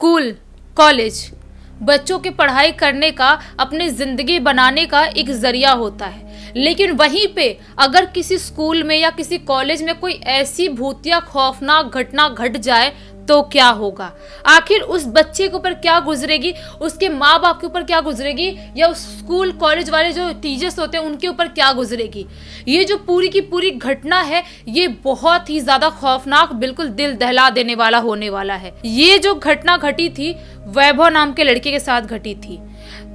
School, college बच्चों के पढ़ाई करने का, अपनी ज़िंदगी बनाने का एक ज़रिया होता है। लेकिन वहीं पे अगर किसी स्कूल में या किसी कॉलेज में कोई ऐसी भूतिया खौफनाक घटना घट जाए तो क्या होगा? आखिर उस बच्चे के ऊपर क्या गुजरेगी, उसके माँ बाप के ऊपर क्या गुजरेगी, या उस स्कूल कॉलेज वाले जो टीचर्स होते हैं उनके ऊपर क्या गुजरेगी? ये जो पूरी की पूरी घटना है ये बहुत ही ज़्यादा खौफनाक, बिल्कुल दिल दहला देने वाला होने वाला है। ये जो घटना घटी थी वैभव नाम के लड़के के साथ घटी थी।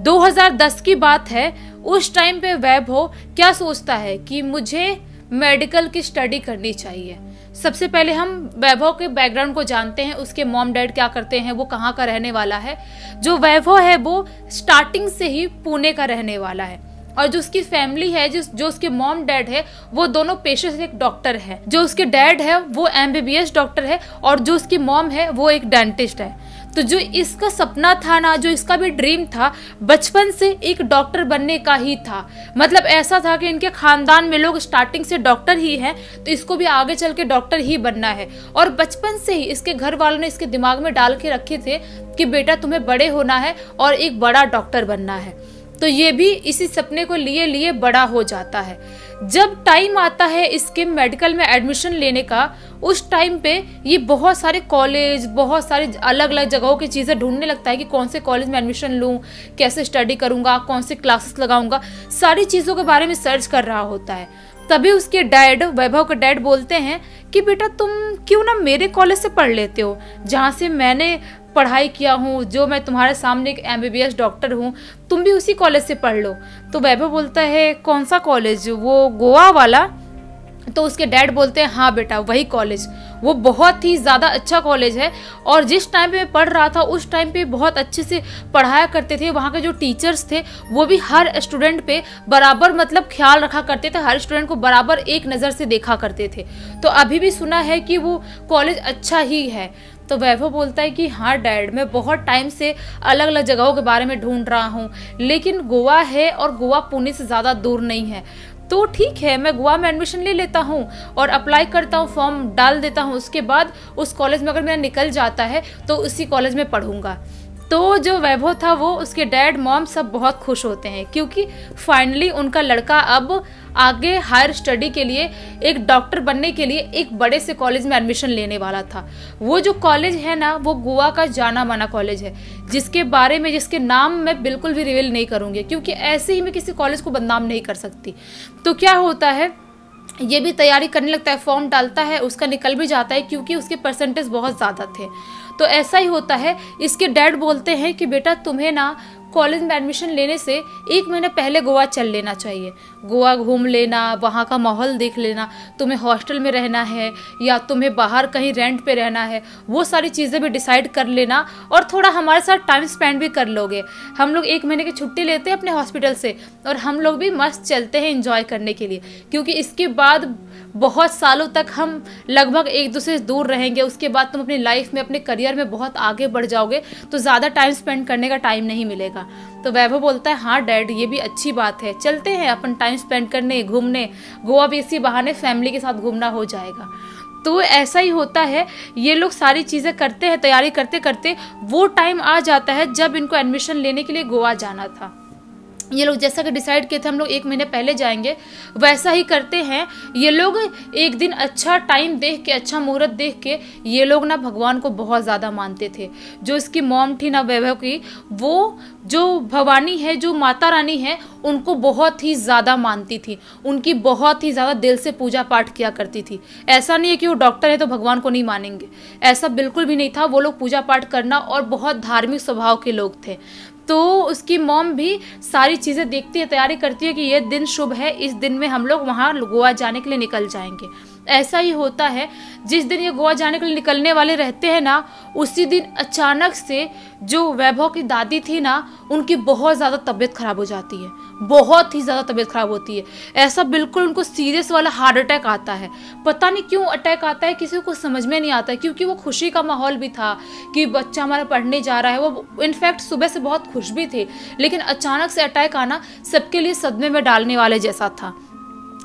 2010 की बात है। उस टाइम पे वैभव क्या सोचता है कि मुझे मेडिकल की स्टडी करनी चाहिए। सबसे पहले हम वैभव के बैकग्राउंड को जानते हैं, उसके मॉम डैड क्या करते हैं, वो कहाँ का रहने वाला है। जो वैभव है वो स्टार्टिंग से ही पुणे का रहने वाला है, और जो उसकी फैमिली है, जो उसके मॉम डैड है वो दोनों पेशे से एक डॉक्टर है। जो उसके डैड है वो MBBS डॉक्टर है, और जो उसकी मॉम है वो एक डेंटिस्ट है। तो जो इसका सपना था ना, जो इसका भी ड्रीम था, बचपन से एक डॉक्टर बनने का ही था। मतलब ऐसा था कि इनके खानदान में लोग स्टार्टिंग से डॉक्टर ही हैं, तो इसको भी आगे चल के डॉक्टर ही बनना है। और बचपन से ही इसके घर वालों ने इसके दिमाग में डाल के रखे थे कि बेटा तुम्हें बड़े होना है और एक बड़ा डॉक्टर बनना है। तो ये भी इसी सपने को लिए लिए बड़ा हो जाता है। जब टाइम आता है इसके मेडिकल में एडमिशन लेने का, उस टाइम पे ये बहुत सारे कॉलेज, बहुत सारी अलग अलग जगहों की चीज़ें ढूंढने लगता है कि कौन से कॉलेज में एडमिशन लूँ, कैसे स्टडी करूँगा, कौन से क्लासेस लगाऊंगा, सारी चीज़ों के बारे में सर्च कर रहा होता है। तभी उसके डैड, वैभव के डैड बोलते हैं कि बेटा तुम क्यों ना मेरे कॉलेज से पढ़ लेते हो, जहाँ से मैंने पढ़ाई किया हूँ, जो मैं तुम्हारे सामने एक MBBS डॉक्टर हूँ, तुम भी उसी कॉलेज से पढ़ लो। तो वैभव बोलता है कौन सा कॉलेज, वो गोवा वाला? तो उसके डैड बोलते हैं हाँ बेटा वही कॉलेज, वो बहुत ही ज़्यादा अच्छा कॉलेज है, और जिस टाइम पे मैं पढ़ रहा था उस टाइम पे बहुत अच्छे से पढ़ाया करते थे। वहाँ के जो टीचर्स थे वो भी हर स्टूडेंट पे बराबर मतलब ख्याल रखा करते थे, हर स्टूडेंट को बराबर एक नज़र से देखा करते थे। तो अभी भी सुना है कि वो कॉलेज अच्छा ही है। तो वैभव बोलता है कि हाँ डैड, मैं बहुत टाइम से अलग अलग जगहों के बारे में ढूंढ रहा हूँ, लेकिन गोवा है और गोवा पुणे से ज़्यादा दूर नहीं है, तो ठीक है मैं गोवा में एडमिशन ले लेता हूँ और अप्लाई करता हूँ, फॉर्म डाल देता हूँ। उसके बाद उस कॉलेज में अगर मेरा निकल जाता है तो उसी कॉलेज में पढ़ूंगा। तो जो वैभव था वो, उसके डैड मॉम सब बहुत खुश होते हैं, क्योंकि फाइनली उनका लड़का अब आगे हायर स्टडी के लिए, एक डॉक्टर बनने के लिए एक बड़े से कॉलेज में एडमिशन लेने वाला था। वो जो कॉलेज है ना, वो गोवा का जाना माना कॉलेज है, जिसके बारे में, जिसके नाम मैं बिल्कुल भी रिवील नहीं करूँगी, क्योंकि ऐसे ही मैं किसी कॉलेज को बदनाम नहीं कर सकती। तो क्या होता है, ये भी तैयारी करने लगता है, फॉर्म डालता है, उसका निकल भी जाता है क्योंकि उसके परसेंटेज बहुत ज़्यादा थे। तो ऐसा ही होता है। इसके डैड बोलते हैं कि बेटा तुम्हें ना कॉलेज में एडमिशन लेने से 1 महीने पहले गोवा चल लेना चाहिए, गोवा घूम लेना, वहाँ का माहौल देख लेना, तुम्हें हॉस्टल में रहना है या तुम्हें बाहर कहीं रेंट पे रहना है, वो सारी चीज़ें भी डिसाइड कर लेना, और थोड़ा हमारे साथ टाइम स्पेंड भी कर लोगे। हम लोग 1 महीने की छुट्टी लेते हैं अपने हॉस्पिटल से और हम लोग भी मस्त चलते हैं एंजॉय करने के लिए, क्योंकि इसके बाद बहुत सालों तक हम लगभग एक दूसरे से दूर रहेंगे। उसके बाद तुम अपनी लाइफ में, अपने करियर में बहुत आगे बढ़ जाओगे, तो ज़्यादा टाइम स्पेंड करने का टाइम नहीं मिलेगा। तो वैभव बोलता है हाँ डैड ये भी अच्छी बात है, चलते हैं अपन टाइम स्पेंड करने, घूमने, गोवा भी इसी बहाने फैमिली के साथ घूमना हो जाएगा। तो ऐसा ही होता है, ये लोग सारी चीज़ें करते हैं, तैयारी करते करते वो टाइम आ जाता है जब इनको एडमिशन लेने के लिए गोवा जाना था। ये लोग जैसा कि डिसाइड किए थे हम लोग 1 महीने पहले जाएंगे, वैसा ही करते हैं। ये लोग एक दिन अच्छा टाइम देख के, अच्छा मुहूर्त देख के, ये लोग ना भगवान को बहुत ज़्यादा मानते थे। जो इसकी मॉम थी ना वैभव की, वो जो भवानी है, जो माता रानी है, उनको बहुत ही ज़्यादा मानती थी, उनकी बहुत ही ज़्यादा दिल से पूजा पाठ किया करती थी। ऐसा नहीं है कि वो डॉक्टर है तो भगवान को नहीं मानेंगे, ऐसा बिल्कुल भी नहीं था। वो लोग पूजा पाठ करना और बहुत धार्मिक स्वभाव के लोग थे। तो उसकी मॉम भी सारी चीज़ें देखती है, तैयारी करती है कि ये दिन शुभ है, इस दिन में हम लोग वहाँ गोवा जाने के लिए निकल जाएंगे। ऐसा ही होता है, जिस दिन ये गोवा जाने के लिए निकलने वाले रहते हैं ना, उसी दिन अचानक से जो वैभव की दादी थी ना, उनकी बहुत ज़्यादा तबीयत खराब हो जाती है, बहुत ही ज़्यादा तबीयत खराब होती है। ऐसा बिल्कुल उनको सीरियस वाला हार्ट अटैक आता है। पता नहीं क्यों अटैक आता है, किसी को समझ में नहीं आता है, क्योंकि वो खुशी का माहौल भी था कि बच्चा हमारा पढ़ने जा रहा है। वो इनफैक्ट सुबह से बहुत खुश भी थे, लेकिन अचानक से अटैक आना सबके लिए सदमे में डालने वाले जैसा था।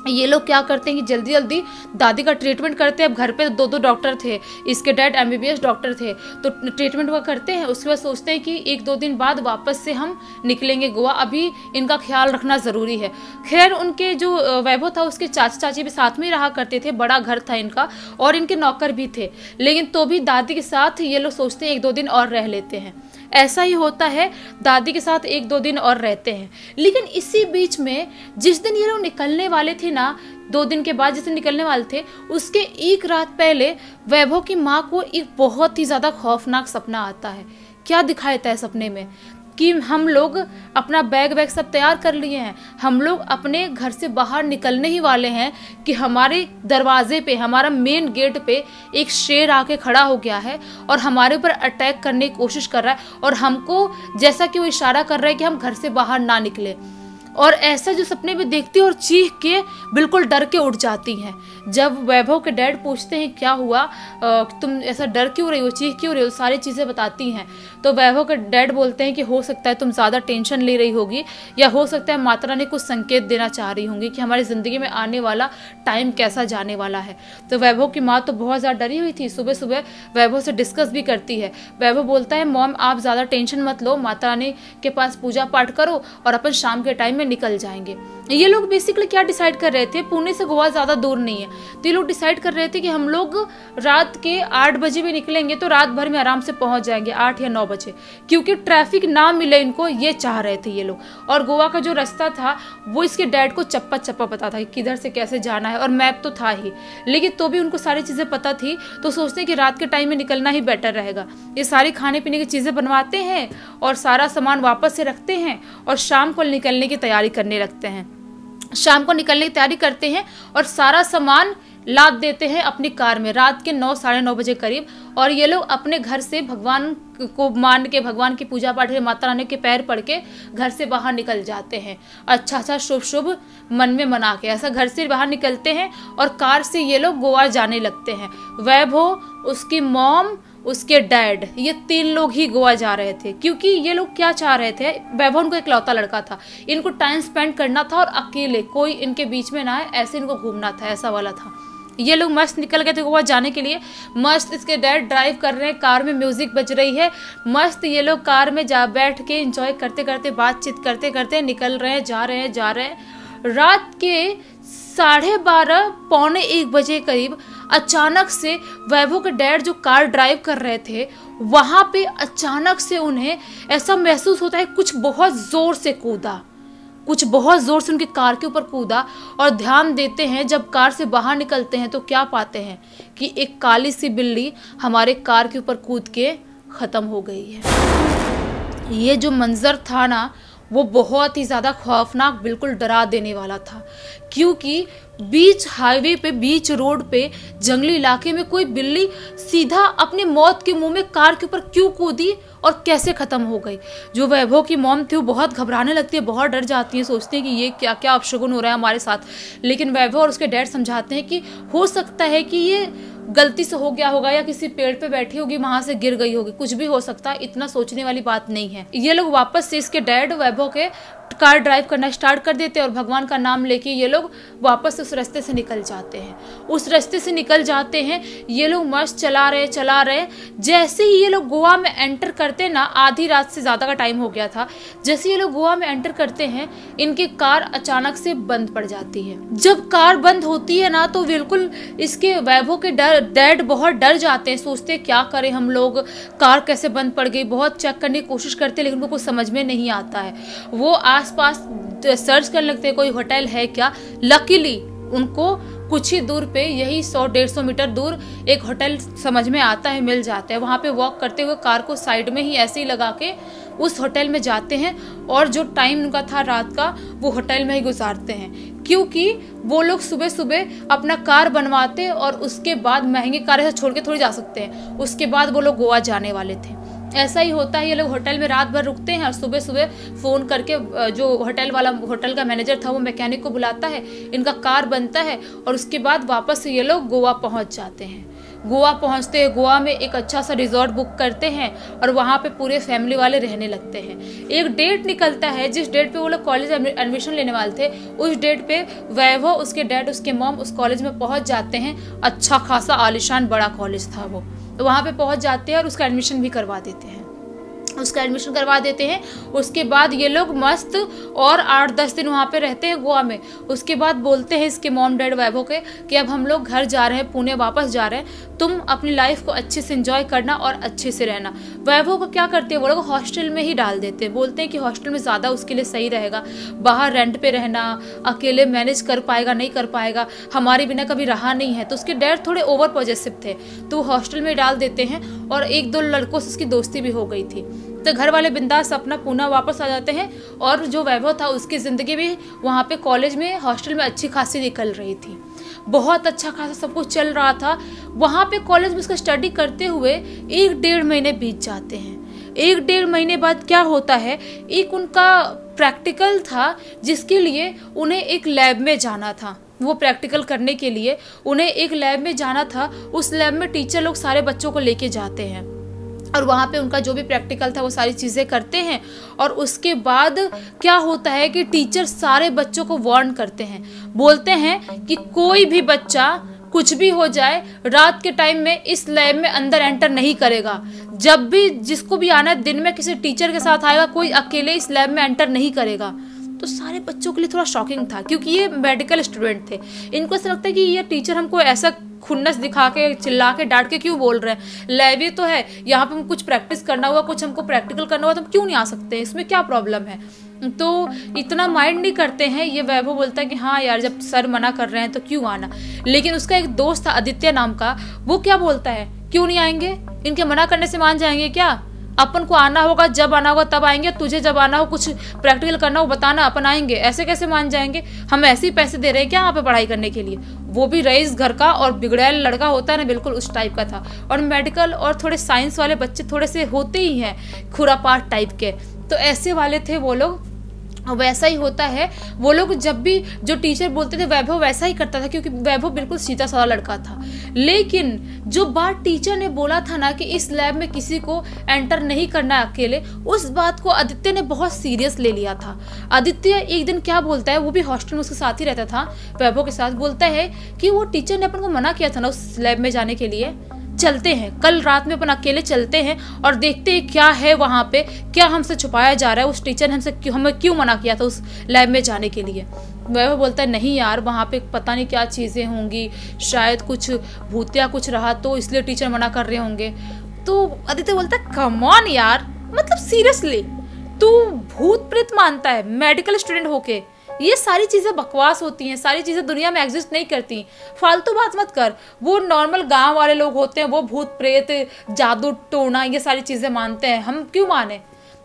ये लोग क्या करते हैं कि जल्दी जल्दी दादी का ट्रीटमेंट करते हैं। अब घर पे 2 डॉक्टर थे, इसके डैड MBBS डॉक्टर थे, तो ट्रीटमेंट वो करते हैं। उसके बाद सोचते हैं कि 1-2 दिन बाद वापस से हम निकलेंगे गोवा, अभी इनका ख्याल रखना ज़रूरी है। खैर उनके जो वैभव था उसके चाचा चाची भी साथ में ही रहा करते थे, बड़ा घर था इनका और इनके नौकर भी थे, लेकिन तो भी दादी के साथ ये लोग सोचते हैं 1-2 दिन और रह लेते हैं। ऐसा ही होता है, दादी के साथ 1-2 दिन और रहते हैं। लेकिन इसी बीच में जिस दिन ये लोग निकलने वाले थे ना, 2 दिन के बाद जिस दिन निकलने वाले थे, उसके एक रात पहले वैभव की माँ को एक बहुत ही ज़्यादा खौफनाक सपना आता है। क्या दिखाई देता है सपने में कि हम लोग अपना बैग सब तैयार कर लिए हैं, हम लोग अपने घर से बाहर निकलने ही वाले हैं कि हमारे दरवाजे पे, हमारा मेन गेट पे एक शेर आके खड़ा हो गया है और हमारे ऊपर अटैक करने की कोशिश कर रहा है और हमको जैसा कि वो इशारा कर रहा है कि हम घर से बाहर ना निकले। और ऐसा जो सपने में देखती है और चीख के बिल्कुल डर के उठ जाती हैं। जब वैभव के डैड पूछते हैं क्या हुआ, तुम ऐसा डर क्यों रही हो, चीख क्यों रही हो, सारी चीज़ें बताती हैं, तो वैभव के डैड बोलते हैं कि हो सकता है तुम ज़्यादा टेंशन ले रही होगी, या हो सकता है माता रानी कुछ संकेत देना चाह रही होंगी कि हमारी ज़िंदगी में आने वाला टाइम कैसा जाने वाला है। तो वैभव की माँ तो बहुत ज़्यादा डरी हुई थी। सुबह सुबह वैभव से डिस्कस भी करती है। वैभव बोलता है मॉम आप ज़्यादा टेंशन मत लो, माता रानी के पास पूजा पाठ करो और अपन शाम के टाइम में निकल जाएंगे। ये लोग बेसिकली क्या डिसाइड कर रहे थे, पुणे से गोवा ज़्यादा दूर नहीं है, तो ये लोग डिसाइड कर रहे थे कि हम लोग रात के 8 बजे भी निकलेंगे तो रात भर में आराम से पहुंच जाएंगे, 8 या 9 बजे, क्योंकि ट्रैफिक ना मिले इनको, ये चाह रहे थे ये लोग। और गोवा का जो रास्ता था वो इसके डैड को चप्पा चप्पा पता था कि किधर से कैसे जाना है, और मैप तो था ही, लेकिन तो भी उनको सारी चीज़ें पता थी। तो सोचते हैं कि रात के टाइम में निकलना ही बेटर रहेगा। ये सारी खाने पीने की चीज़ें बनवाते हैं और सारा सामान वापस से रखते हैं और शाम को निकलने की तैयारी करने लगते हैं। शाम को निकलने की तैयारी करते हैं और सारा सामान लाद देते हैं अपनी कार में रात के 9 साढ़े 9 बजे करीब। और ये लोग अपने घर से भगवान को मान के, भगवान की पूजा पाठ, माता रानी के पैर पड़ के घर से बाहर निकल जाते हैं, अच्छा शुभ शुभ मन में मना के ऐसा घर से बाहर निकलते हैं और कार से ये लोग गोवा जाने लगते हैं। वैभव, उसकी मॉम, उसके डैड, ये 3 लोग ही गोवा जा रहे थे। क्योंकि ये लोग क्या चाह रहे थे, वैभव उनको इकलौता लड़का था, इनको टाइम स्पेंड करना था और अकेले कोई इनके बीच में ना आए, ऐसे इनको घूमना था, ऐसा वाला था। ये लोग मस्त निकल गए थे गोवा जाने के लिए। मस्त इसके डैड ड्राइव कर रहे हैं, कार में म्यूजिक बज रही है, मस्त ये लोग कार में जा बैठ के एंजॉय करते करते, बातचीत करते करते निकल रहे हैं, जा रहे हैं। रात के 12:30 पौने 1 बजे करीब अचानक से वैभव के डैड जो कार ड्राइव कर रहे थे, वहां पे अचानक से उन्हें ऐसा महसूस होता है कुछ बहुत जोर से कूदा, कुछ बहुत जोर से उनकी कार के ऊपर कूदा। और ध्यान देते हैं जब कार से बाहर निकलते हैं तो क्या पाते हैं कि एक काली सी बिल्ली हमारे कार के ऊपर कूद के खत्म हो गई है। ये जो मंजर था ना वो बहुत ही ज़्यादा खौफनाक, बिल्कुल डरा देने वाला था। क्योंकि बीच हाईवे पे, बीच रोड पे, जंगली इलाके में कोई बिल्ली सीधा अपनी मौत के मुंह में कार के ऊपर क्यों कूदी और कैसे ख़त्म हो गई। जो वैभव की मॉम थी वो बहुत घबराने लगती है, बहुत डर जाती है, सोचती है कि ये क्या क्या अपशगुन हो रहा है हमारे साथ। लेकिन वैभव और उसके डैड समझाते हैं कि हो सकता है कि ये गलती से हो गया होगा या किसी पेड़ पे बैठी होगी, वहां से गिर गई होगी, कुछ भी हो सकता है, इतना सोचने वाली बात नहीं है। ये लोग वापस से, इसके डैड वैभव के कार ड्राइव करना स्टार्ट कर देते हैं और भगवान का नाम लेके ये लोग वापस उस रास्ते से निकल जाते हैं। उस रास्ते से निकल जाते हैं ये लोग, मस्त चला रहे। जैसे ही ये लोग गोवा में एंटर करते ना, आधी रात से ज़्यादा का टाइम हो गया था, जैसे ये लोग गोवा में एंटर करते हैं इनकी कार अचानक से बंद पड़ जाती है। जब कार बंद होती है ना तो बिल्कुल इसके वैभव के डैड बहुत डर जाते हैं, सोचते क्या करें हम लोग, कार कैसे बंद पड़ गई। बहुत चेक करने की कोशिश करते हैं लेकिन उनको कुछ समझ में नहीं आता है। वो आसपास सर्च करने लगते हैं कोई होटल है क्या। लकीली उनको कुछ ही दूर पे, यही 100-150 मीटर दूर एक होटल समझ में आता है, मिल जाता है। वहाँ पे वॉक करते हुए कार को साइड में ही ऐसे ही लगा के उस होटल में जाते हैं और जो टाइम उनका था रात का वो होटल में ही गुजारते हैं। क्योंकि वो लोग सुबह सुबह अपना कार बनवाते और उसके बाद महंगी कार ऐसे छोड़ के थोड़ी जा सकते हैं, उसके बाद वो लोग गोवा जाने वाले थे। ऐसा ही होता है, ये लोग होटल में रात भर रुकते हैं और सुबह सुबह फ़ोन करके जो होटल का मैनेजर था वो मैकेनिक को बुलाता है, इनका कार बनता है और उसके बाद वापस ये लोग गोवा पहुंच जाते हैं। गोवा पहुंचते हैं, गोवा में एक अच्छा सा रिजॉर्ट बुक करते हैं और वहाँ पे पूरे फैमिली वाले रहने लगते हैं। एक डेट निकलता है जिस डेट पे वो लोग कॉलेज एडमिशन लेने वाले थे, उस डेट पे वैभव, उसके डैड, उसके मॉम उस कॉलेज में पहुँच जाते हैं। अच्छा खासा आलिशान बड़ा कॉलेज था वो, तो वहाँ पे पहुँच जाते हैं और उसका एडमिशन भी करवा देते हैं। उसके बाद ये लोग मस्त और 8-10 दिन वहाँ पे रहते हैं गोवा में। उसके बाद बोलते हैं इसके मॉम डैड वैभव के कि अब हम लोग घर जा रहे हैं, पुणे वापस जा रहे हैं, तुम अपनी लाइफ को अच्छे से एंजॉय करना और अच्छे से रहना। वैभव को क्या करते हैं वो लोग, हॉस्टल में ही डाल देते हैं। बोलते हैं कि हॉस्टल में ज़्यादा उसके लिए सही रहेगा, बाहर रेंट पे रहना, अकेले मैनेज कर पाएगा नहीं कर पाएगा, हमारे बिना कभी रहा नहीं है। तो उसके डैड थोड़े ओवर पॉजेसिव थे, तो हॉस्टल में डाल देते हैं और 1-2 लड़कों से उसकी दोस्ती भी हो गई थी। तो घर वाले बिंदास अपना पुणे वापस आ जाते हैं और जो वैभव था उसकी ज़िंदगी भी वहाँ पे कॉलेज में, हॉस्टल में अच्छी खासी निकल रही थी। बहुत अच्छा खासा सब कुछ चल रहा था वहाँ पे। कॉलेज में उसका स्टडी करते हुए 1-1.5 महीने बीत जाते हैं। 1-1.5 महीने बाद क्या होता है, एक उनका प्रैक्टिकल था जिसके लिए उन्हें एक लैब में जाना था। वो प्रैक्टिकल करने के लिए उन्हें एक लैब में जाना था। उस लैब में टीचर लोग सारे बच्चों को लेके जाते हैं और वहाँ पे उनका जो भी प्रैक्टिकल था वो सारी चीज़ें करते हैं। और उसके बाद क्या होता है कि टीचर सारे बच्चों को वार्न करते हैं, बोलते हैं कि कोई भी बच्चा कुछ भी हो जाए रात के टाइम में इस लैब में अंदर एंटर नहीं करेगा। जब भी जिसको भी आना है दिन में किसी टीचर के साथ आएगा, कोई अकेले इस लैब में एंटर नहीं करेगा। तो सारे बच्चों के लिए थोड़ा शॉकिंग था क्योंकि ये मेडिकल स्टूडेंट थे। इनको ऐसा लगता है कि ये टीचर हमको ऐसा खुन्नस दिखा के, चिल्ला के, डांट के क्यों बोल रहे हैं, लैब ही तो है, यहाँ पे हम कुछ प्रैक्टिस करना हुआ, कुछ हमको प्रैक्टिकल करना हुआ तो हम क्यों नहीं आ सकते, इसमें क्या प्रॉब्लम है। तो इतना माइंड नहीं करते हैं। ये वैभव बोलता है कि हाँ यार जब सर मना कर रहे हैं तो क्यों आना। लेकिन उसका एक दोस्त था आदित्य नाम का, वो क्या बोलता है, क्यों नहीं आएंगे, इनके मना करने से मान जाएंगे क्या, अपन को आना होगा, जब आना होगा तब आएंगे, तुझे जब आना हो कुछ प्रैक्टिकल करना हो बताना, अपन आएंगे, ऐसे कैसे मान जाएंगे, हम ऐसे ही पैसे दे रहे हैं क्या यहाँ पे पढ़ाई करने के लिए। वो भी रईस घर का और बिगड़ैल लड़का होता है ना, बिल्कुल उस टाइप का था। और मेडिकल और थोड़े साइंस वाले बच्चे थोड़े से होते ही हैं खुरापात टाइप के, तो ऐसे वाले थे वो लोग। वैसा ही होता है, वो लोग जब भी जो टीचर बोलते थे वैभव वैसा ही करता था क्योंकि वैभव बिल्कुल सीधा साधा लड़का था। लेकिन जो बात टीचर ने बोला था ना कि इस लैब में किसी को एंटर नहीं करना है अकेले, उस बात को आदित्य ने बहुत सीरियस ले लिया था। आदित्य एक दिन क्या बोलता है, वो भी हॉस्टल में उसके साथ ही रहता था वैभव के साथ, बोलता है कि वो टीचर ने अपन को मना किया था ना उस लैब में जाने के लिए, चलते हैं कल रात में अपन अकेले चलते हैं और देखते हैं क्या है वहाँ पे, क्या हमसे छुपाया जा रहा है, उस टीचर ने हमें क्यों मना किया था उस लैब में जाने के लिए। वह बोलता है नहीं यार वहाँ पे पता नहीं क्या चीज़ें होंगी, शायद कुछ भूतिया कुछ रहा तो इसलिए टीचर मना कर रहे होंगे। तो आदित्य बोलता है कम ऑन यार, मतलब सीरियसली तू भूत प्रेत मानता है मेडिकल स्टूडेंट होके, ये सारी चीज़ें बकवास होती हैं, सारी चीज़ें दुनिया में एग्जिस्ट नहीं करती, फालतू बात मत कर। वो नॉर्मल गांव वाले लोग होते हैं, वो भूत प्रेत, जादू टोना, ये सारी चीज़ें मानते हैं, हम क्यों माने।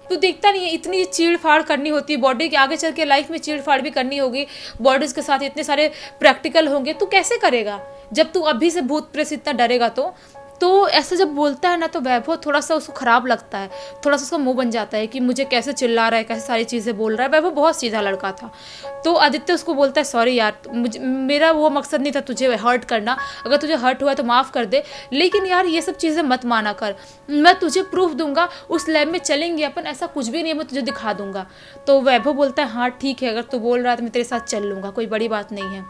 तो देखता नहीं है, इतनी चीड़ फाड़ करनी होती है बॉडी के, आगे चल के लाइफ में चीड़ फाड़ भी करनी होगी, बॉडीज के साथ इतने सारे प्रैक्टिकल होंगे, तू कैसे करेगा जब तू अभी से भूत प्रेत इतना डरेगा। तो ऐसा जब बोलता है ना तो वैभव थोड़ा सा उसको खराब लगता है, थोड़ा सा उसका मुंह बन जाता है कि मुझे कैसे चिल्ला रहा है, कैसे सारी चीज़ें बोल रहा है। वैभव बहुत सीधा लड़का था। तो आदित्य उसको बोलता है सॉरी यार, मेरा वो मकसद नहीं था तुझे हर्ट करना, अगर तुझे हर्ट हुआ है तो माफ़ कर दे, लेकिन यार ये सब चीज़ें मत माना कर, मैं तुझे प्रूफ दूंगा, उस लैब में चलेंगे अपन, ऐसा कुछ भी नहीं है, मैं तुझे दिखा दूंगा। तो वैभव बोलता है हाँ ठीक है, अगर तू बोल रहा है तो मैं तेरे साथ चल लूँगा, कोई बड़ी बात नहीं है।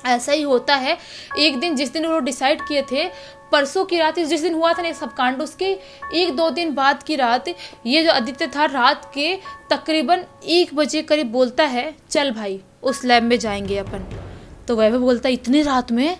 ऐसा ही होता है। एक दिन जिस दिन वो डिसाइड किए थे, परसों की रात, जिस दिन हुआ था ना सब कांड, उसके 1-2 दिन बाद की रात, ये जो आदित्य था रात के तकरीबन 1 बजे करीब बोलता है चल भाई उस लैब में जाएंगे अपन। तो वैभव बोलता है इतनी रात में,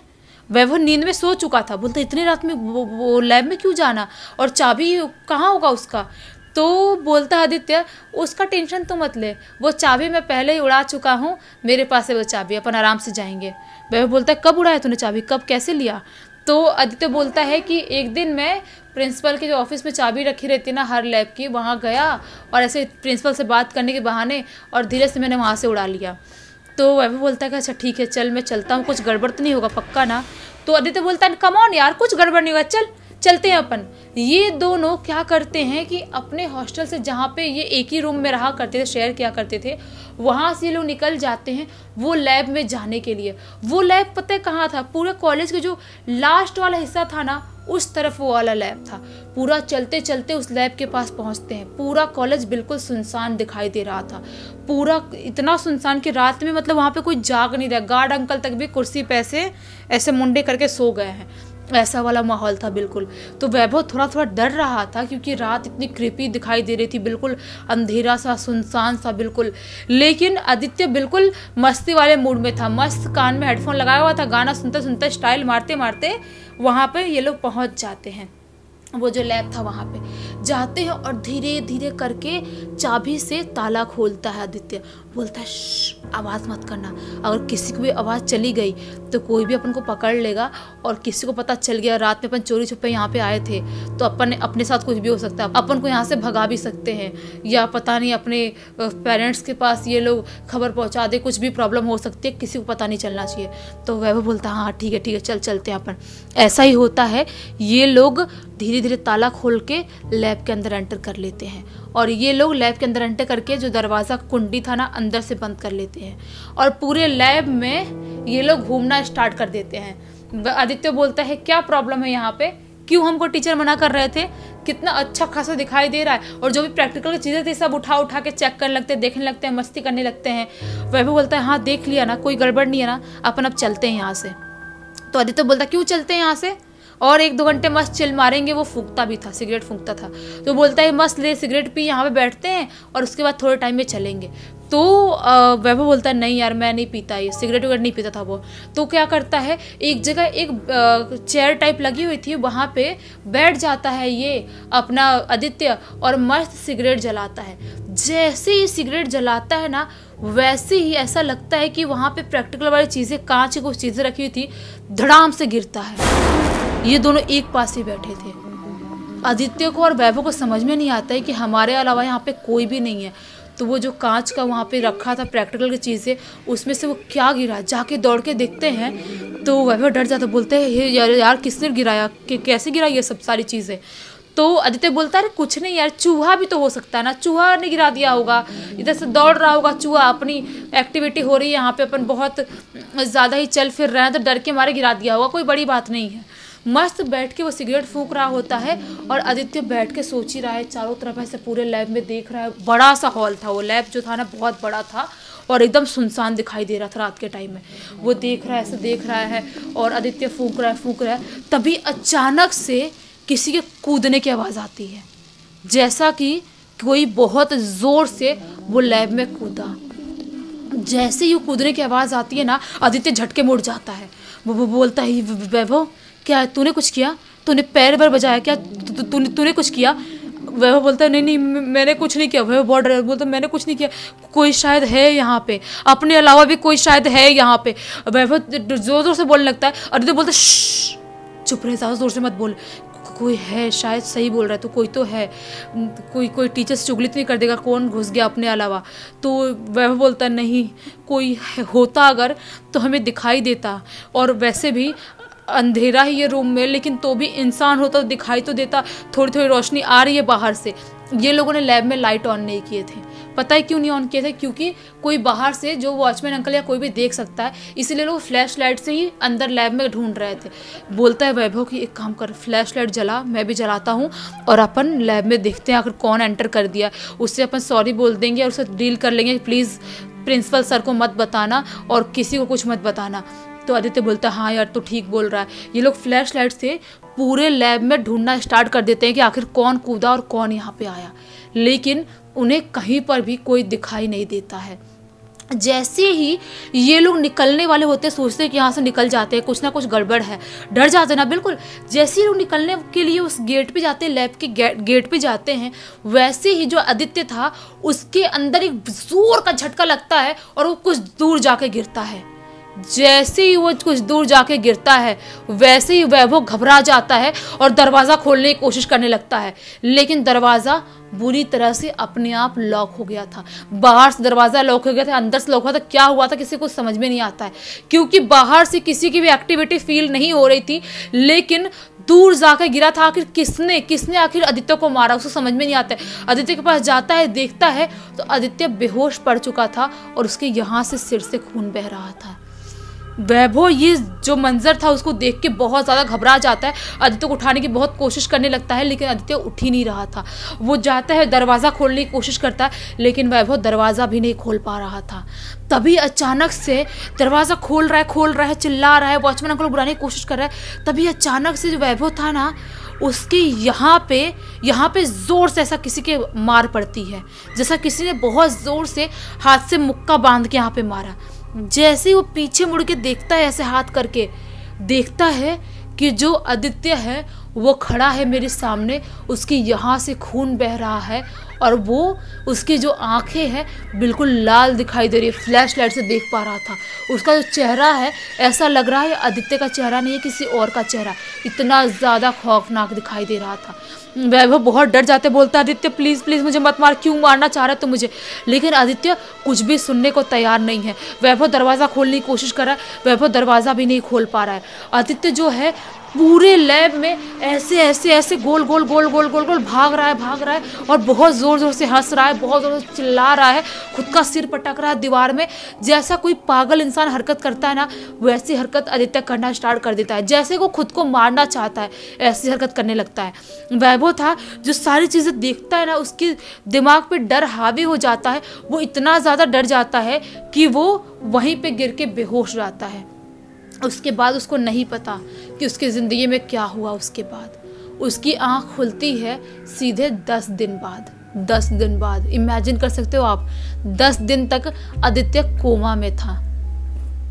वैभव नींद में सो चुका था, बोलता इतनी रात में वो लैब में क्यों जाना, और चाबी कहाँ होगा उसका। तो बोलता आदित्य उसका टेंशन तो मत ले, वो चाबी मैं पहले ही उड़ा चुका हूँ, मेरे पास है वो चाबी, अपन आराम से जाएंगे। वैभव बोलता है कब उड़ाया तूने चाबी, कब कैसे लिया। तो आदित्य बोलता है कि एक दिन मैं प्रिंसिपल के जो ऑफिस में चाबी रखी रहती है ना हर लैब की, वहाँ गया और ऐसे प्रिंसिपल से बात करने के बहाने और धीरे से मैंने वहाँ से उड़ा लिया। तो वैभव बोलता है कि अच्छा ठीक है चल मैं चलता हूँ, कुछ गड़बड़ तो नहीं होगा पक्का ना। तो आदित्य बोलता है कम ऑन यार, कुछ गड़बड़ नहीं होगा, चल चलते हैं अपन। ये दोनों क्या करते हैं कि अपने हॉस्टल से, जहाँ पे ये एक ही रूम में रहा करते थे, शेयर किया करते थे, वहाँ से ये लोग निकल जाते हैं वो लैब में जाने के लिए। वो लैब पता है कहाँ था? पूरे कॉलेज के जो लास्ट वाला हिस्सा था ना, उस तरफ वो वाला लैब था। पूरा चलते चलते उस लैब के पास पहुंचते हैं। पूरा कॉलेज बिल्कुल सुनसान दिखाई दे रहा था, पूरा इतना सुनसान कि रात में मतलब वहाँ पे कोई जाग नहीं रहा। गार्ड अंकल तक भी कुर्सी पे ऐसे मुंडे करके सो गए हैं, ऐसा वाला माहौल था बिल्कुल। तो वैभव थोड़ा थोड़ा डर रहा था क्योंकि रात इतनी क्रीपी दिखाई दे रही थी, बिल्कुल अंधेरा सा, सुनसान सा बिल्कुल। लेकिन आदित्य बिल्कुल मस्ती वाले मूड में था, मस्त कान में हेडफोन लगाया हुआ था, गाना सुनते सुनते स्टाइल मारते मारते वहाँ पे ये लोग पहुँच जाते हैं। वो जो लैब था वहाँ पे जाते हैं और धीरे धीरे करके चाबी से ताला खोलता है आदित्य। बोलता है आवाज़ मत करना, अगर किसी को भी आवाज़ चली गई तो कोई भी अपन को पकड़ लेगा, और किसी को पता चल गया रात में अपन चोरी छुपे यहाँ पे आए थे तो अपने साथ कुछ भी हो सकता है, अपन को यहाँ से भगा भी सकते हैं, या पता नहीं अपने पेरेंट्स के पास ये लोग खबर पहुँचा दे, कुछ भी प्रॉब्लम हो सकती है, किसी को पता नहीं चलना चाहिए। तो वह बोलता है हाँ ठीक है चलते हैं अपन। ऐसा ही होता है, ये लोग धीरे धीरे ताला खोल के लैब के अंदर एंटर कर लेते हैं, और ये लोग लैब के अंदर एंटर करके जो दरवाज़ा कुंडी था ना अंदर से बंद कर लेते हैं, और पूरे लैब में ये लोग घूमना स्टार्ट कर देते हैं। आदित्य बोलता है क्या प्रॉब्लम है यहाँ पे, क्यों हमको टीचर मना कर रहे थे, कितना अच्छा खासा दिखाई दे रहा है, और जो भी प्रैक्टिकल की चीज़ें थी सब उठा के चेक करने लगते हैं, देखने लगते हैं, मस्ती करने लगते हैं। वह भी बोलता है हाँ देख लिया ना, कोई गड़बड़ नहीं है ना, अपन अब चलते हैं यहाँ से। तो आदित्य बोलता क्यों चलते हैं यहाँ से, और 1-2 घंटे मस्त चिल मारेंगे। वो फूंकता भी था, सिगरेट फूंकता था, तो बोलता है मस्त ले सिगरेट पी, यहाँ पे बैठते हैं और उसके बाद थोड़े टाइम में चलेंगे। तो वैभव बोलता है नहीं यार मैं नहीं पीता, ये सिगरेट वगैरह नहीं पीता था वो। तो क्या करता है, एक जगह एक चेयर टाइप लगी हुई थी, वहाँ पे बैठ जाता है ये अपना आदित्य और मस्त सिगरेट जलाता है। जैसे ही सिगरेट जलाता है ना, वैसे ही ऐसा लगता है कि वहाँ पे प्रैक्टिकल वाली चीज़ें, कांच की कुछ चीज़ें रखी हुई थी, धड़ाम से गिरता है। ये दोनों एक पास ही बैठे थे। आदित्य को और वैभव को समझ में नहीं आता है कि हमारे अलावा यहाँ पे कोई भी नहीं है। तो वो जो कांच का वहाँ पे रखा था प्रैक्टिकल की चीज़ें, उसमें से वो क्या गिरा, जाके दौड़ के देखते हैं तो वैभव डर जाता, बोलते हैं यार किसने गिराया, कैसे गिरा ये सब सारी चीज़ें। तो आदित्य बोलता है कुछ नहीं यार, चूहा भी तो हो सकता है ना, चूहा ने गिरा दिया होगा, इधर से दौड़ रहा होगा चूहा, अपनी एक्टिविटी हो रही है यहाँ पे, अपन बहुत ज़्यादा ही चल फिर रहे हैं तो डर के मारे गिरा दिया होगा, कोई बड़ी बात नहीं है। मस्त बैठ के वो सिगरेट फूंक रहा होता है और आदित्य बैठ के सोच ही रहा है, चारों तरफ ऐसे पूरे लैब में देख रहा है। बड़ा सा हॉल था वो, लैब जो था ना बहुत बड़ा था और एकदम सुनसान दिखाई दे रहा था रात के टाइम में। वो देख रहा है, ऐसे देख रहा है और आदित्य फूंक रहा है। तभी अचानक से किसी के कूदने की आवाज़ आती है, जैसा कि कोई बहुत ज़ोर से वो लैब में कूदा। जैसे ही वो कूदने की आवाज़ आती है ना, आदित्य झटके मुड़ जाता है। वो बोलता है वैभव क्या है, तूने कुछ किया, तूने पैर भर बजाया क्या, तूने कुछ किया। वैभव बोलता है नहीं मैंने कुछ नहीं किया। वैभव बहुत डर बोलता मैंने कुछ नहीं किया, कोई शायद है यहाँ पे, अपने अलावा भी कोई शायद है यहाँ पे। वैभव जोर जोर से बोलने लगता है। आदित्य बोलता है चुप रहे, ज़्यादा जोर से मत बोल, कोई है शायद, सही बोल रहा है तो कोई तो है, कोई टीचर से चुगली तो नहीं कर देगा, कौन घुस गया अपने अलावा। तो वह बोलता नहीं, कोई होता अगर तो हमें दिखाई देता, और वैसे भी अंधेरा ही ये रूम में, लेकिन तो भी इंसान होता तो दिखाई तो देता, थोड़ी थोड़ी रोशनी आ रही है बाहर से। ये लोगों ने लैब में लाइट ऑन नहीं किए थे, पता है क्यों नहीं ऑन किए थे, क्योंकि कोई बाहर से जो वॉचमैन अंकल या कोई भी देख सकता है, इसलिए लोग फ्लैश लाइट से ही अंदर लैब में ढूंढ रहे थे। बोलता है वैभव कि एक काम कर, फ्लैश लाइट जला, मैं भी जलाता हूँ और अपन लैब में देखते हैं आखिर कौन एंटर कर दिया, उससे अपन सॉरी बोल देंगे और उससे डील कर लेंगे, प्लीज़ प्रिंसिपल सर को मत बताना और किसी को कुछ मत बताना। तो आदित्य बोलता है हाँ यार तो ठीक बोल रहा है। ये लोग फ्लैश लाइट से पूरे लैब में ढूंढना स्टार्ट कर देते हैं कि आखिर कौन कूदा और कौन यहाँ पे आया, लेकिन उन्हें कहीं पर भी कोई दिखाई नहीं देता है। जैसे ही ये लोग निकलने वाले होते हैं, सोचते हैं कि यहाँ से निकल जाते हैं, कुछ ना कुछ गड़बड़ है, डर जाते ना बिल्कुल। जैसे ही लोग निकलने के लिए उस गेट पे जाते हैं, लैब के गेट पे जाते हैं, वैसे ही जो आदित्य था उसके अंदर एक जोर का झटका लगता है और वो कुछ दूर जाके गिरता है। जैसे ही वो कुछ दूर जाके गिरता है, वैसे ही वैभव घबरा जाता है और दरवाज़ा खोलने की कोशिश करने लगता है, लेकिन दरवाज़ा बुरी तरह से अपने आप लॉक हो गया था। बाहर से दरवाज़ा लॉक हो गया था, अंदर से लॉक हुआ था। क्या हुआ था किसी को समझ में नहीं आता है, क्योंकि बाहर से किसी की भी एक्टिविटी फील नहीं हो रही थी, लेकिन दूर जाकर गिरा था। आखिर किसने आखिर आदित्य को मारा, उसको समझ में नहीं आता है। आदित्य के पास जाता है, देखता है तो आदित्य बेहोश पड़ चुका था और उसके यहाँ से सिर से खून बह रहा था। वैभव ये जो मंजर था उसको देख के बहुत ज़्यादा घबरा जाता है। आदित्य को उठाने की बहुत कोशिश करने लगता है, लेकिन आदित्य उठ ही नहीं रहा था। वो जाता है, दरवाज़ा खोलने की कोशिश करता है, लेकिन वैभव दरवाज़ा भी नहीं खोल पा रहा था। तभी अचानक से दरवाज़ा खोल रहा है, चिल्ला रहा है, वॉचमैन अंकल को बुलाने की कोशिश कर रहा है। तभी अचानक से जो वैभव था ना, उसके यहाँ पे ज़ोर से ऐसा किसी के मार पड़ती है, जैसा किसी ने बहुत ज़ोर से हाथ से मुक्का बांध के यहाँ पे मारा। जैसे ही वो पीछे मुड़ के देखता है, ऐसे हाथ करके देखता है कि जो आदित्य है वो खड़ा है मेरे सामने, उसकी यहाँ से खून बह रहा है और वो उसकी जो आंखें हैं बिल्कुल लाल दिखाई दे रही है, फ्लैश लाइट से देख पा रहा था। उसका जो चेहरा है ऐसा लग रहा है आदित्य का चेहरा नहीं है, किसी और का चेहरा, इतना ज़्यादा खौफनाक दिखाई दे रहा था। वैभव बहुत डर जाते, बोलता आदित्य प्लीज़ प्लीज़ मुझे मत मार, क्यों मारना चाह रहा है तो मुझे। लेकिन आदित्य कुछ भी सुनने को तैयार नहीं है। वैभव दरवाज़ा खोलने की कोशिश कर रहा है, वैभव दरवाज़ा भी नहीं खोल पा रहा है। आदित्य जो है पूरे लैब में ऐसे गोल गोल भाग रहा है और बहुत ज़ोर से हंस रहा है, बहुत ज़ोर से चिल्ला रहा है, खुद का सिर पटक रहा है दीवार में। जैसा कोई पागल इंसान हरकत करता है ना, वैसी हरकत आदित्य करना स्टार्ट कर देता है। जैसे वो खुद को मारना चाहता है ऐसी हरकत करने लगता है। वैभव था जो सारी चीज़ें देखता है ना, उसके दिमाग पे डर हावी हो जाता है। वो इतना ज़्यादा डर जाता है कि वो वहीं पे गिर के बेहोश जाता है। उसके बाद उसको नहीं पता कि उसकी ज़िंदगी में क्या हुआ। उसके बाद उसकी आँख खुलती है सीधे 10 दिन बाद। 10 दिन बाद, इमेजिन कर सकते हो आप, 10 दिन तक आदित्य कोमा में था।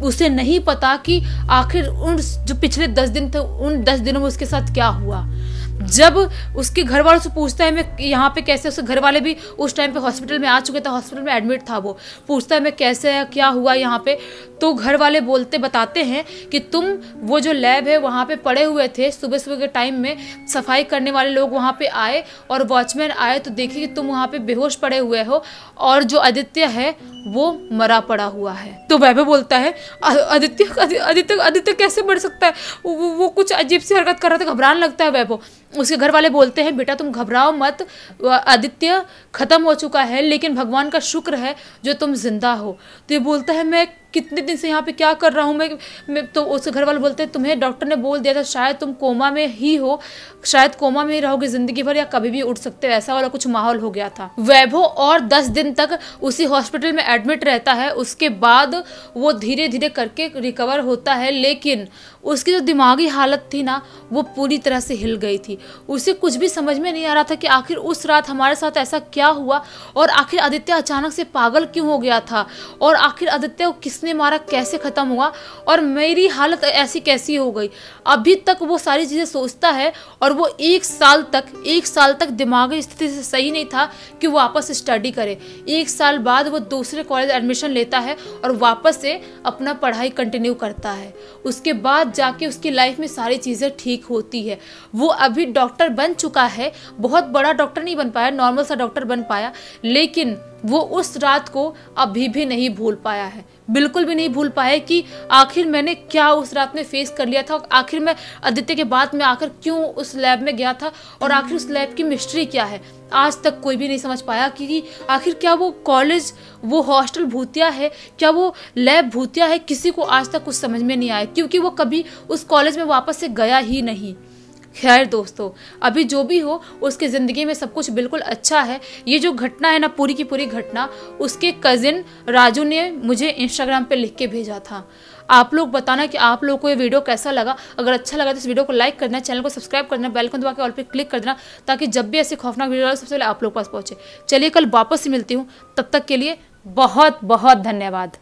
उसे नहीं पता कि आखिर उन जो पिछले 10 दिन थे, उन 10 दिनों में उसके साथ क्या हुआ। जब उसके घर वालों से पूछता है मैं यहाँ पे कैसे, उसके घर वाले भी उस टाइम पे हॉस्पिटल में आ चुके थे, हॉस्पिटल में एडमिट था। वो पूछता है मैं कैसे है, क्या हुआ यहाँ पे, तो घर वाले बताते हैं कि तुम वो जो लैब है वहाँ पे पड़े हुए थे, सुबह सुबह के टाइम में सफाई करने वाले लोग वहाँ पे आए और वॉचमैन आए तो देखे कि तुम वहाँ पे बेहोश पड़े हुए हो और जो आदित्य है वो मरा पड़ा हुआ है। तो वैभव बोलता है आदित्य कैसे मर सकता है, वो कुछ अजीब सी हरकत कर रहा था, घबराने लगता है वैभव। उसके घर वाले बोलते हैं बेटा तुम घबराओ मत, आदित्य खत्म हो चुका है, लेकिन भगवान का शुक्र है जो तुम जिंदा हो। तो ये बोलता है मैं कितने दिन से यहाँ पे क्या कर रहा हूँ मैं तो उसके घर वाले बोलते हैं तुम्हें डॉक्टर ने बोल दिया था शायद तुम कोमा में ही हो, शायद कोमा में ही रहोगे जिंदगी भर या कभी भी उठ सकते हो, ऐसा वाला कुछ माहौल हो गया था। वैभव और 10 दिन तक उसी हॉस्पिटल में एडमिट रहता है। उसके बाद वो धीरे धीरे करके रिकवर होता है, लेकिन उसकी जो दिमागी हालत थी ना वो पूरी तरह से हिल गई थी। उसे कुछ भी समझ में नहीं आ रहा था कि आखिर उस रात हमारे साथ ऐसा क्या हुआ और आखिर आदित्य अचानक से पागल क्यों हो गया था और आखिर आदित्य को किसने मारा, कैसे ख़त्म हुआ और मेरी हालत ऐसी कैसी हो गई। अभी तक वो सारी चीज़ें सोचता है और वो 1 साल तक दिमागी स्थिति से सही नहीं था कि वो वापस स्टडी करे। 1 साल बाद वो दूसरे कॉलेज एडमिशन लेता है और वापस से अपना पढ़ाई कंटिन्यू करता है। उसके बाद जाके उसकी लाइफ में सारी चीज़ें ठीक होती है। वो अभी डॉक्टर बन चुका है, बहुत बड़ा डॉक्टर नहीं बन पाया, नॉर्मल सा डॉक्टर बन पाया, लेकिन वो उस रात को अभी भी नहीं भूल पाया है, बिल्कुल भी नहीं भूल पाया कि आखिर मैंने क्या उस रात में फेस कर लिया था, आखिर मैं आदित्य के बाद में आकर क्यों उस लैब में गया था और आखिर उस लैब की मिस्ट्री क्या है। आज तक कोई भी नहीं समझ पाया कि आखिर क्या वो कॉलेज, वो हॉस्टल भूतिया है, क्या वो लैब भूतिया है, किसी को आज तक कुछ समझ में नहीं आया क्योंकि वो कभी उस कॉलेज में वापस से गया ही नहीं। खैर दोस्तों, अभी जो भी हो उसकी ज़िंदगी में सब कुछ बिल्कुल अच्छा है। ये जो घटना है ना, पूरी की पूरी घटना उसके कज़िन राजू ने मुझे इंस्टाग्राम पे लिख के भेजा था। आप लोग बताना कि आप लोगों को ये वीडियो कैसा लगा। अगर अच्छा लगा तो इस वीडियो को लाइक करना, चैनल को सब्सक्राइब करना, बेल को दबा के ऑल पे क्लिक कर देना ताकि जब भी ऐसे खौफनाक वीडियो सबसे पहले आप लोग पास पहुँचे। चलिए कल वापस से मिलती हूँ, तब तक के लिए बहुत बहुत धन्यवाद।